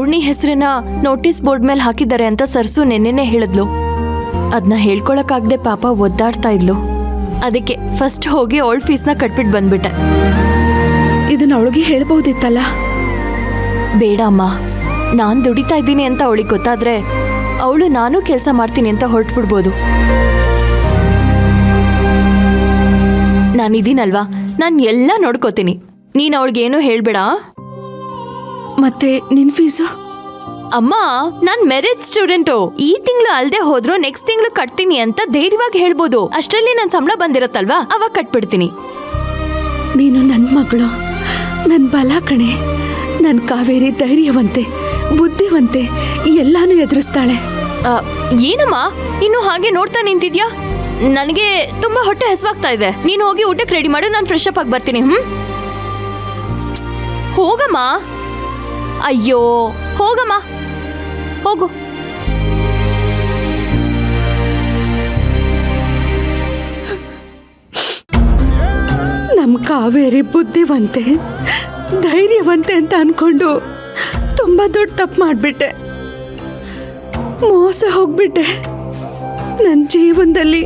ಪೂರ್ಣಿ ಹೆಸರನ್ನ notice board ಮೇಲೆ ಹಾಕಿದ್ದಾರೆ ಅಂತ ಸರ್ಸು ನೆನ್ನೆನೆ ಹೇಳಿದ್ಲು. ಅದನ್ನ ಹೇಳ್ಕೊಳಕ್ಕಾಗದೆ ಪಾಪ ಒದ್ದಾಡ್ತಾ ಇದ್ಲು. ಅದಕ್ಕೆ ಫಸ್ಟ್ ಹೋಗಿ ಅವಳ ಫೀಸ್ನ ಕಟ್ಬಿಟ್ಟು ಬಂದ್ಬಿಟ್ಟೆ. ಇದನ್ನ ಅವಳಿಗೆ ಹೇಳ್ಬಹುದಿತ್ತಲ್ಲ. ಬೇಡ ಅಮ್ಮ, ನಾನು ದುಡಿತಾ ಇದ್ದೀನಿ ಅಂತ ಅವಳಿಗೆ ಗೊತ್ತಾದ್ರೆ ಅವಳು ನಾನು ಕೆಲಸ ಮಾಡ್ತೀನಿ ಅಂತ ಹೊರಟ್ಬಿಡ್ಬೋದು. ನಾನಿದ್ದೀನಲ್ವಾ, ನಾನು ಎಲ್ಲ ನೋಡ್ಕೋತೀನಿ. ನೀನು ಅವಳಿಗೇನು ಹೇಳ್ಬೇಡ. ಮತ್ತೆ ನಿನ್ ಫೀಸು? ಅಮ್ಮ, ನಾನ್ ಮೆರಿಟ್ ಸ್ಟೂಡೆಂಟು. ಈ ತಿಂಗಳು ಅಲ್ದೆ ಹೋದ್ರು ನೆಕ್ಸ್ಟ್ ತಿಂಗಳು ಕಟ್ತೀನಿ ಅಂತ ಧೈರ್ಯವಾಗಿ ಹೇಳ್ಬೋದು. ಅಷ್ಟರಲ್ಲಿ ನನ್ ಸಂಬಳ ಬಂದಿರತ್ತಲ್ವಾ, ಅವಾಗ ಕಟ್ಬಿಡ್ತೀನಿ. ನೀನು ನನ್ ಮಗಳು, ನನ್ ಬಲ ಕಣೆ. ನನ್ ಕಾವೇರಿ ಧೈರ್ಯವಂತೆ, ಬುದ್ಧಿವಂತೆ, ಎಲ್ಲಾನು ಎದುರಿಸ್ತಾಳೆ. ಏನಮ್ಮ ಇನ್ನು ಹಾಗೆ ನೋಡ್ತಾ ನಿಂತಿದ್ಯಾ? ನನಗೆ ತುಂಬಾ ಹೊಟ್ಟೆ ಹಸಿವಾಗ್ತಾ ಇದೆ. ನೀನು ಹೋಗಿ ಊಟಕ್ಕೆ ರೆಡಿ ಮಾಡು, ನಾನು ಫ್ರೆಶ್ ಅಪ್ ಆಗಿ ಬರ್ತೀನಿ. ಹೋಗಮ್ಮ. ಅಯ್ಯೋ ಹೋಗಮ್ಮ, ಹೋಗು. ನಮ್ ಕಾವೇರಿ ಬುದ್ಧಿವಂತೆ, ಧೈರ್ಯವಂತೆ ಅಂತ ಅನ್ಕೊಂಡು ತುಂಬಾ ದೊಡ್ಡ ತಪ್ಪು ಮಾಡ್ಬಿಟ್ಟೆ. ಮೋಸ ಹೋಗ್ಬಿಟ್ಟೆ. ನನ್ನ ಜೀವನದಲ್ಲಿ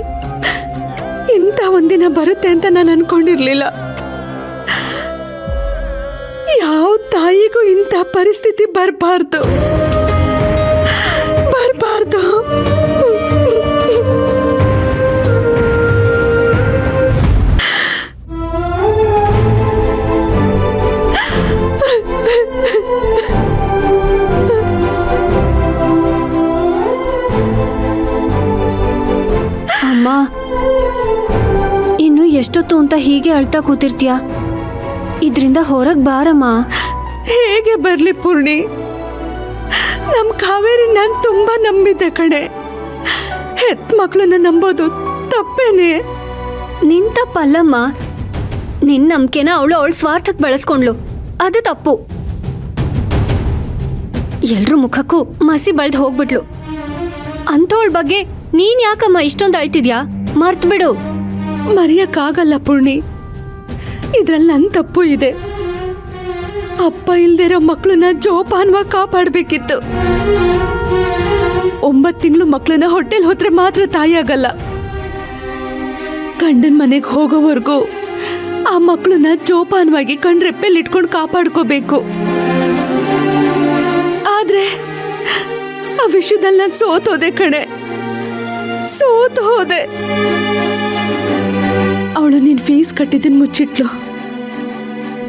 ಇಂಥ ಒಂದಿನ ಬರುತ್ತೆ ಅಂತ ನಾನು ಅನ್ಕೊಂಡಿರ್ಲಿಲ್ಲ. ಯಾವ ತಾಯಿಗೂ ಇಂಥ ಪರಿಸ್ಥಿತಿ ಬರಬಾರ್ದು. ಅಮ್ಮ, ಇನ್ನು ಎಷ್ಟೊತ್ತು ಅಂತ ಹೀಗೆ ಅಳ್ತಾ ಕೂತಿರ್ತೀಯ? ಇದ್ರಿಂದ ಹೊರಗೆ ಬಾರಮ್ಮ. ಹೇಗೆ ಬರ್ಲಿ ಪೂರ್ಣಿ? ನಮ್ ಕಾವೇರಿ ನಾನು ತುಂಬಾ ನಂಬಿದ್ದೆ ಕಣೆ. ಹೆತ್ ಮಕ್ಕಳನ್ನ ನಂಬೋದು ತಪ್ಪೇನೆ. ನಿನ್ ತಪ್ಪಲ್ಲಮ್ಮ. ನಿನ್ ನಂಬಿಕೆನ ಅವಳು ಸ್ವಾರ್ಥಕ್ಕೆ ಬೆಳೆಸ್ಕೊಂಡ್ಲು, ಅದು ತಪ್ಪು. ಎಲ್ರ ಮುಖಕ್ಕೂ ಮಸಿ ಬಳ್ದು ಹೋಗ್ಬಿಟ್ಲು. ಅಂಥವಳ ಬಗ್ಗೆ ನೀನ್ ಯಾಕಮ್ಮ ಇಷ್ಟೊಂದು ಅಳ್ತಿದ್ಯಾ? ಮರ್ತ್ ಬಿಡು. ಮರೆಯಕ್ಕಾಗಲ್ಲ ಪೂರ್ಣಿ. ಇದ್ರಲ್ಲಿ ನನ್ ತಪ್ಪು ಇದೆ. ಅಪ್ಪ ಇಲ್ದಿರೋ ಮಕ್ಕಳನ್ನ ಜೋಪಾನವಾಗಿ ಕಾಪಾಡ್ಬೇಕಿತ್ತು. 9 ತಿಂಗಳು ಮಕ್ಕಳನ್ನ ಹೊಟ್ಟೆಲ್ ಹೋದ್ರೆ ಮಾತ್ರ ತಾಯಿ ಆಗಲ್ಲ. ಗಂಡನ ಮನೆಗೆ ಹೋಗೋವರೆಗೂ ಆ ಮಕ್ಕಳನ್ನ ಜೋಪಾನವಾಗಿ ಕಣ್ರೆಪ್ಪೆಲ್ಲಿ ಇಟ್ಕೊಂಡು ಕಾಪಾಡ್ಕೋಬೇಕು. ಆದ್ರೆ ಆ ವಿಷಯದಲ್ಲಿ ನಾನು ಸೋತೋದೆ ಕಣೆ, ಸೋತು ಹೋದೆ. ಅವಳು ನಿನ್ ಫೀಸ್ ಕಟ್ಟಿದ್ದನ್ ಮುಚ್ಚಿಟ್ಲು,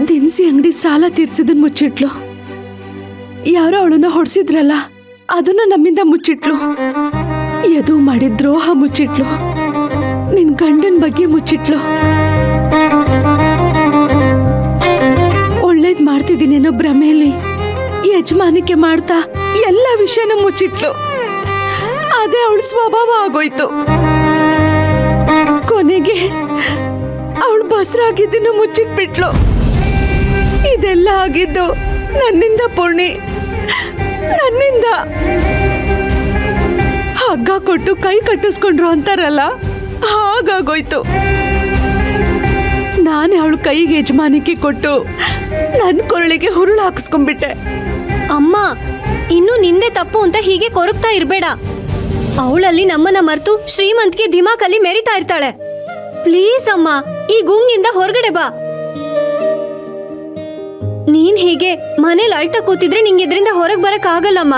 ದಿನಸಿ ಅಂಗಡಿ ಸಾಲ ತೀರ್ಸಿದನ್ ಮುಚ್ಚಿಟ್ಲು, ಯಾರೋ ಅವಳನ್ನ ಹೊಡ್ಸಿದ್ರಲ್ಲ ಅದನ್ನ ನಮ್ಮಿಂದ ಮುಚ್ಚಿಟ್ಲು, ಎದು ಮಾಡಿದ ದ್ರೋಹ ಮುಚ್ಚಿಟ್ಲು, ನಿನ್ ಗಂಡನ್ ಬಗ್ಗೆ ಮುಚ್ಚಿಟ್ಲು. ಒಳ್ಳೇದ್ ಮಾಡ್ತಿದ್ದೀನೇನೋ ಭ್ರಮೆಯಲ್ಲಿ ಯಜಮಾನಿಕೆ ಮಾಡ್ತಾ ಎಲ್ಲ ವಿಷಯನೂ ಮುಚ್ಚಿಟ್ಲು. ಅದೇ ಅವಳ ಸ್ವಭಾವ ಆಗೋಯ್ತು. ಕೊನೆಗೆ ಅವಳು ಬಸರಾಗಿದ್ದನ್ನು ಮುಚ್ಚಿಟ್ಬಿಟ್ಲು. ಇದೆಲ್ಲ ಆಗಿದ್ದು ನನ್ನಿಂದ ಪೂರ್ಣಿ, ನನ್ನಿಂದ. ಹಗ್ಗ ಕೊಟ್ಟು ಕೈ ಕಟ್ಟಿಸ್ಕೊಂಡ್ರು ಅಂತಾರಲ್ಲ, ಹಾಗಾಗೋಯ್ತು. ನಾನೇ ಅವಳು ಕೈಗೆ ಯಜಮಾನಿಕೆ ಕೊಟ್ಟು ನನ್ನ ಕೊರಳಿಗೆ ಹುರುಳು ಹಾಕಿಸ್ಕೊಂಡ್ಬಿಟ್ಟೆ. ಅಮ್ಮ, ಇನ್ನು ನಿಂದೆ ತಪ್ಪು ಅಂತ ಹೀಗೆ ಕೊರಗ್ತಾ ಇರ್ಬೇಡ. ಅವಳಲ್ಲಿ ನಮ್ಮನ್ನ ಮರ್ತು ಶ್ರೀಮಂತಿಗೆ ದಿಮಾಕಲ್ಲಿ ಮೆರಿತಾ ಇರ್ತಾಳೆ. ಪ್ಲೀಸ್ ಅಮ್ಮ, ಈ ಗುಂಗಿಂದ ಹೊರಗಡೆ ಬಾ. ನೀನ್ ಹೀಗೆ ಮನೇಲಿ ಅಳ್ತಾ ಕೂತಿದ್ರೆ ನಿಂಗೆ ಇದರಿಂದ ಹೊರಗೆ ಬರಕ್ ಆಗಲ್ಲಮ್ಮ.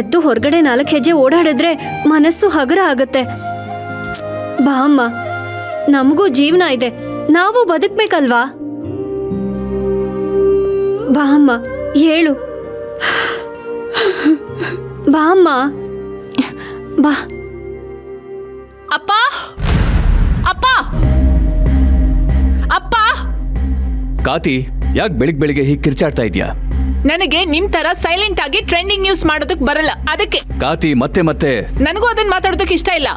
ಎದ್ದು ಹೊರಗಡೆ 4 ಹೆಜ್ಜೆ ಓಡಾಡಿದ್ರೆ ಮನಸ್ಸು ಹಗರ ಆಗತ್ತೆ. ಬಾ ಅಮ್ಮ, ನಮಗೂ ಜೀವನ ಇದೆ, ನಾವು ಬದುಕ್ಬೇಕಲ್ವಾ? ಬಾ ಅಮ್ಮ, ಹೇಳು. ಬಾ ಅಮ್ಮ, ಬಾ. ಅಪ್ಪ, ಅಪ್ಪ, ಅಪ್ಪ. ಕಾತಿ, ಯಾಕೆ ಬೆಳಿಗ್ಗೆ ಹೀಗೆ ಕಿರ್ಚಾಡ್ತಾ ಇದ್ಯಾ? ನನಗೆ ನಿಮ್ ತರ ಸೈಲೆಂಟ್ ಆಗಿ ಟ್ರೆಂಡಿಂಗ್ ನ್ಯೂಸ್ ಮಾಡೋದಕ್ ಬರಲ್ಲ, ಅದಕ್ಕೆ. ಕಾತಿ, ಮತ್ತೆ ನನಗೂ ಅದನ್ನ ಮಾತಾಡೋದಕ್ಕೆ ಇಷ್ಟ ಇಲ್ಲ.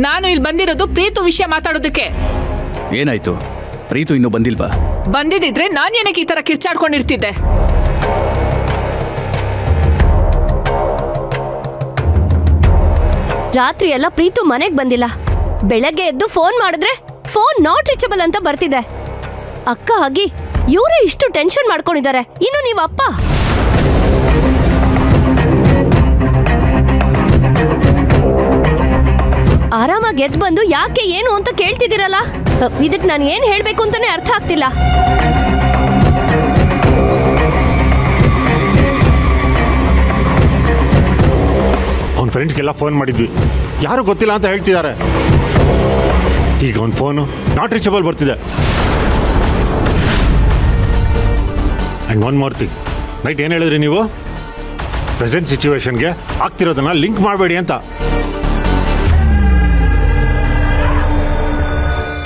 ನಾನು ಇಲ್ಲಿ ಬಂದಿರೋದು ಪ್ರೀತು ವಿಷಯ ಮಾತಾಡೋದಕ್ಕೆ. ಏನಾಯ್ತು? ಪ್ರೀತು ಇನ್ನೂ ಬಂದಿಲ್ವಾ? ಬಂದಿದ್ರೆ ನಾನು ಏನಕ್ಕೆ ಈ ತರ ಕಿರ್ಚಾಡ್ಕೊಂಡಿರ್ತಿದ್ದೆ? ರಾತ್ರಿ ಎಲ್ಲ ಪ್ರೀತು ಮನೆಗ್ ಬಂದಿಲ್ಲ. ಬೆಳಗ್ಗೆ ಎದ್ದು ಫೋನ್ ಮಾಡಿದ್ರೆ ಫೋನ್ ನಾಟ್ ರೀಚಬಲ್ ಅಂತ ಬರ್ತಿದೆ. ಅಕ್ಕ ಆಗಿ ಇವರೇ ಇಷ್ಟು ಟೆನ್ಷನ್ ಮಾಡ್ಕೊಂಡಿದ್ದಾರೆ, ಇನ್ನು ನೀವು ಅಪ್ಪ. ಆರಾಮಾಗಿ ಎದ್ದು ಬಂದು ಯಾಕೆ ಏನು ಅಂತ ಕೇಳ್ತಿದ್ದೀರಲ್ಲ ಇದಕ್ ನಾನು ಏನ್ ಹೇಳ್ಬೇಕು ಅಂತಾನೆ ಅರ್ಥ ಆಗ್ತಿಲ್ಲ. ಅವ್ನ ಫ್ರೆಂಡ್ಸ್ಗೆಲ್ಲ ಫೋನ್ ಮಾಡಿದ್ವಿ, ಯಾರು ಗೊತ್ತಿಲ್ಲ ಅಂತ ಹೇಳ್ತಿದ್ದಾರೆ. ಈಗ ಅವ್ನ ಫೋನು ನಾಟ್ ರೀಚಬಲ್ ಬರ್ತಿದೆ. And one more thing, night ಏನು ಹೇಳಿದ್ರಿ ನೀವು? ಪ್ರೆಸೆಂಟ್ ಸಿಚುವೇಶನ್ಗೆ ಆಗ್ತಿರೋದನ್ನ ಲಿಂಕ್ ಮಾಡಬೇಡಿ ಅಂತ.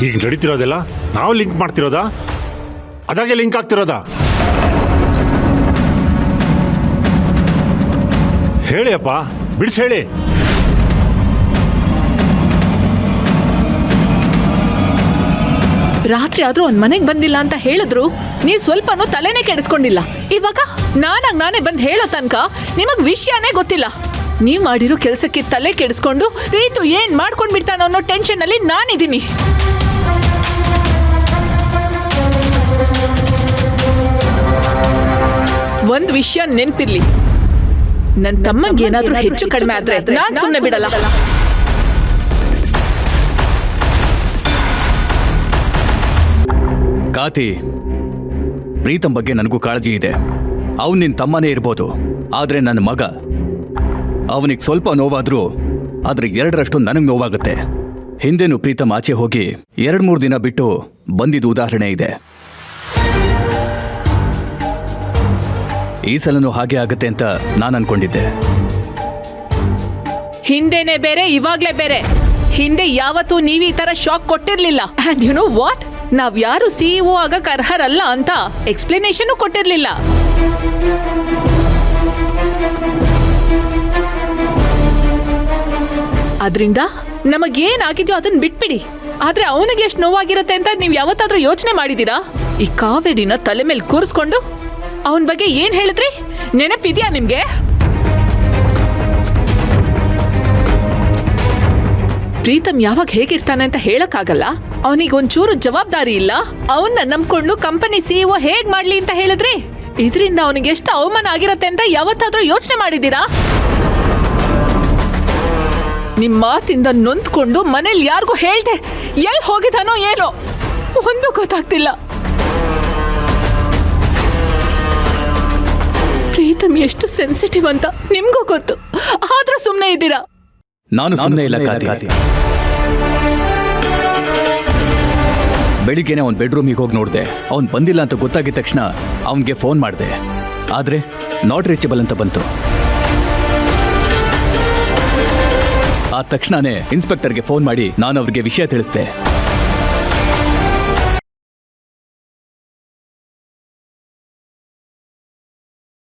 ಈಗ ನಡೀತಿರೋದೆಲ್ಲ ನಾವು ಲಿಂಕ್ ಮಾಡ್ತಿರೋದಾ, ಅದಾಗೆ ಲಿಂಕ್ ಆಗ್ತಿರೋದಾ? ಹೇಳಿ ಅಪ್ಪ, ಬಿಡಿಸಿ ಹೇಳಿ. ರಾತ್ರಿ ಆದ್ರೂ ಅವ್ನ್ ಮನೆಗ್ ಬಂದಿಲ್ಲ ಅಂತ ಹೇಳಿದ್ರು ನೀವ್ ಸ್ವಲ್ಪನೂ ತಲೆನೇ ಕೆಡಿಸ್ಕೊಂಡಿಲ್ಲ. ಇವಾಗ ನಾನೇ ಬಂದ್ ಹೇಳೋ ತನಕ ನಿಮಗ್ ವಿಷಯನೇ ಗೊತ್ತಿಲ್ಲ. ನೀವ್ ಮಾಡಿರೋ ಕೆಲ್ಸಕ್ಕೆ ತಲೆ ಕೆಡಿಸ್ಕೊಂಡು ಪ್ರೀತು ಏನ್ ಮಾಡ್ಕೊಂಡ್ ಬಿಡ್ತಾನೋ ಅನ್ನೋ ಟೆನ್ಷನ್ ಅಲ್ಲಿ ನಾನಿದ್ದೀನಿ. ಒಂದ್ ವಿಷಯ ನೆನ್ಪಿರ್ಲಿ, ನನ್ ತಮ್ಮಂಗೆ ಏನಾದ್ರೂ ಹೆಚ್ಚು ಕಡಿಮೆ ಆದ್ರೆ ನಾನ್ ಸುಮ್ನೆ ಬಿಡಲ್ಲ. ಕಾತಿ, ಪ್ರೀತಮ್ ಬಗ್ಗೆ ನನಗೂ ಕಾಳಜಿ ಇದೆ. ಅವನು ನಿನ್ನ ತಮ್ಮನೇ ಇರ್ಬೋದು, ಆದ್ರೆ ನನ್ನ ಮಗ. ಅವನಿಗೆ ಸ್ವಲ್ಪ ನೋವಾದ್ರೂ ಆದ್ರೆ 2ರಷ್ಟು ನನಗೆ ನೋವಾಗುತ್ತೆ. ಹಿಂದೆನೂ ಪ್ರೀತಮ್ ಆಚೆ ಹೋಗಿ 2-3 ದಿನ ಬಿಟ್ಟು ಬಂದಿದ್ದು ಉದಾಹರಣೆ ಇದೆ. ಈ ಸಲನೂ ಹಾಗೆ ಆಗುತ್ತೆ ಅಂತ ನಾನು ಅನ್ಕೊಂಡಿದ್ದೆ. ಹಿಂದೆನೆ ಬೇರೆ, ಇವಾಗ್ಲೇ ಬೇರೆ. ಹಿಂದೆ ಯಾವತ್ತೂ ನೀವ್ ಈ ತರ ಶಾಕ್ ಕೊಟ್ಟಿರ್ಲಿಲ್ಲ. ಅಂಡ್ ಯು ನೋ ವಾಟ್, ನಾವ್ ಯಾರು ಸಿಇಒ ಆಗಕ್ ಅರ್ಹರಲ್ಲ ಅಂತ ಎಕ್ಸ್ಪ್ಲನೇಷನ್ ಕೊಟ್ಟಿರ್ಲಿಲ್ಲ. ಅದ್ರಿಂದ ನಮಗೇನಾಗಿದ್ಯೋ ಅದನ್ನ ಬಿಟ್ಬಿಡಿ. ಆದ್ರೆ ಅವನಿಗೆ ಎಷ್ಟು ನೋವಾಗಿರುತ್ತೆ ಅಂತ ನೀವ್ ಯಾವತ್ತಾದ್ರೂ ಯೋಚನೆ ಮಾಡಿದೀರಾ? ಈ ಕಾವೇರಿನ ತಲೆ ಮೇಲೆ ಕೂರಿಸ್ಕೊಂಡು ಅವನ ಬಗ್ಗೆ ಏನ್ ಹೇಳಿದ್ರಿ? ನೆನಪಿದ್ಯಾ ನಿಮ್ಗೆ? ಪ್ರೀತಮ್ ಯಾವಾಗ ಹೇಗಿರ್ತಾನೆ ಅಂತ ಹೇಳಕ್ಕಾಗಲ್ಲ. ಅವನಿಗೆ ಒಂಚೂರು ಜವಾಬ್ದಾರಿ ಇಲ್ಲ. ಅವನ್ನ ನಂಬ್ಕೊಂಡು ಕಂಪನಿ ಸಿಇಒ ಹೇಗ್ ಮಾಡ್ಲಿ ಅಂತ ಹೇಳಿದ್ರಿ? ಇದರಿಂದ ಅವನಿಗೆ ಎಷ್ಟು ಅವಮಾನ ಆಗಿರತ್ತೆ ಅಂತ ಯಾವತ್ತಾದ್ರೂ ಯೋಚನೆ ಮಾಡಿದೀರಾ? ನಿಮ್ ಮಾತಿಂದ ನೊಂದ್ಕೊಂಡು ಮನೇಲಿ ಯಾರಿಗೂ ಹೇಳ್ದೆ ಎಲ್ಲಿ ಹೋಗಿದಾನೋ ಏನೋ ಒಂದು ಗೊತ್ತಾಗ್ತಿಲ್ಲ. ಪ್ರೀತಮ್ ಎಷ್ಟು ಸೆನ್ಸಿಟಿವ್ ಅಂತ ನಿಮ್ಗೂ ಗೊತ್ತು, ಆದ್ರೂ ಸುಮ್ನೆ ಇದ್ದೀರಾ. ನಾನು ಸುಮ್ಮನೆ ಇಲ್ಲ ಕಾತಿ. ಬೆಳಿಗ್ಗೆನೆ ಅವನ ಬೆಡ್ರೂಮಿಗೆ ಹೋಗಿ ನೋಡಿದೆ. ಅವ್ನು ಬಂದಿಲ್ಲ ಅಂತ ಗೊತ್ತಾಗಿದ ತಕ್ಷಣ ಅವನಿಗೆ ಫೋನ್ ಮಾಡಿದೆ. ಆದರೆ ನಾಟ್ ರೀಚಬಲ್ ಅಂತ ಬಂತು. ಆ ತಕ್ಷಣನೇ ಇನ್ಸ್ಪೆಕ್ಟರ್ಗೆ ಫೋನ್ ಮಾಡಿ ನಾನು ಅವ್ರಿಗೆ ವಿಷಯ ತಿಳಿಸ್ದೆ.